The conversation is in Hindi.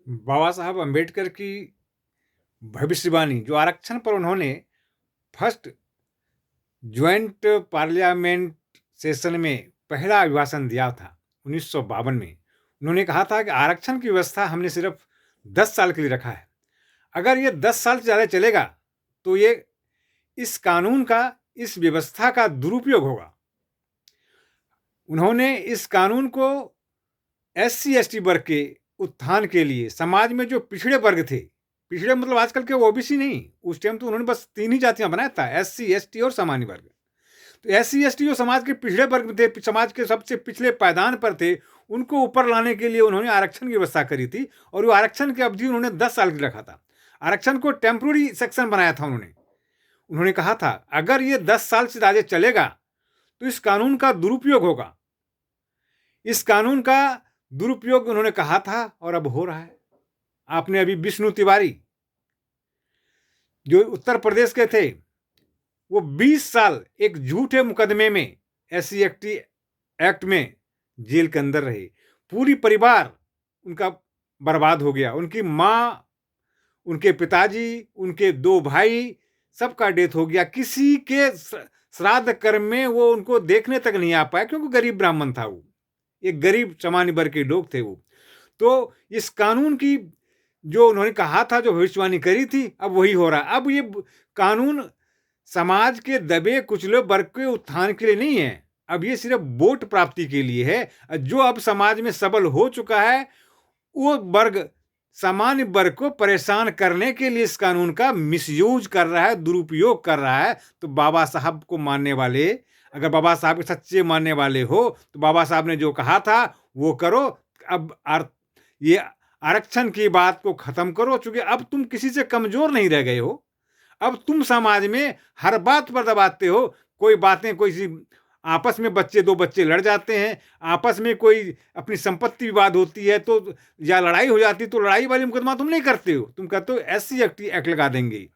बाबा साहब अम्बेडकर की भविष्यवाणी जो आरक्षण पर उन्होंने फर्स्ट ज्वाइंट पार्लियामेंट सेशन में पहला अभिभाषण दिया था 1952 में। उन्होंने कहा था कि आरक्षण की व्यवस्था हमने सिर्फ 10 साल के लिए रखा है। अगर ये 10 साल से ज़्यादा चलेगा तो ये इस कानून का, इस व्यवस्था का दुरुपयोग होगा। उन्होंने इस कानून को एससी एसटी वर्ग के उत्थान के लिए, समाज में जो पिछड़े वर्ग थे, पिछड़े मतलब आजकल के ओबीसी नहीं, उस टाइम तो उन्होंने बस 3 ही जातियां बनाया था, एससी एसटी और सामान्य वर्ग। तो एससी एसटी जो समाज के पिछड़े वर्ग में थे, समाज के सबसे पिछले पायदान पर थे, उनको ऊपर लाने के लिए उन्होंने आरक्षण की व्यवस्था करी थी। और वो आरक्षण की अवधि उन्होंने 10 साल की रखा था। आरक्षण को टेम्पोररी सेक्शन बनाया था उन्होंने कहा था अगर ये 10 साल से ज्यादा चलेगा तो इस कानून का दुरुपयोग होगा। इस कानून का दुरुपयोग उन्होंने कहा था और अब हो रहा है। आपने अभी विष्णु तिवारी जो उत्तर प्रदेश के थे, वो 20 साल एक झूठे मुकदमे में एससी एसटी एक्ट में जेल के अंदर रहे। पूरी परिवार उनका बर्बाद हो गया। उनकी माँ, उनके पिताजी, उनके 2 भाई, सबका डेथ हो गया। किसी के श्राद्ध कर्म में वो उनको देखने तक नहीं आ पाया, क्योंकि गरीब ब्राह्मण था वो, एक गरीब सामान्य वर्ग के लोग थे वो। तो इस कानून की जो उन्होंने कहा था, जो भविष्यवाणी करी थी, अब वही हो रहा है। अब ये कानून समाज के दबे कुचले वर्ग के उत्थान के लिए नहीं है, अब ये सिर्फ वोट प्राप्ति के लिए है। जो अब समाज में सबल हो चुका है, वो वर्ग सामान्य वर्ग को परेशान करने के लिए इस कानून का मिसयूज कर रहा है, दुरुपयोग कर रहा है। तो बाबा साहब को मानने वाले, अगर बाबा साहब के सच्चे मानने वाले हो, तो बाबा साहब ने जो कहा था वो करो। अब ये आरक्षण की बात को खत्म करो, क्योंकि अब तुम किसी से कमजोर नहीं रह गए हो। अब तुम समाज में हर बात पर दबाते हो। कोई बातें, कोई सी आपस में दो बच्चे लड़ जाते हैं, आपस में कोई अपनी संपत्ति विवाद होती है तो, या लड़ाई हो जाती है, तो लड़ाई वाली मुकदमा तुम नहीं करते हो, तुम कहते हो एससी एक्ट लगा देंगे।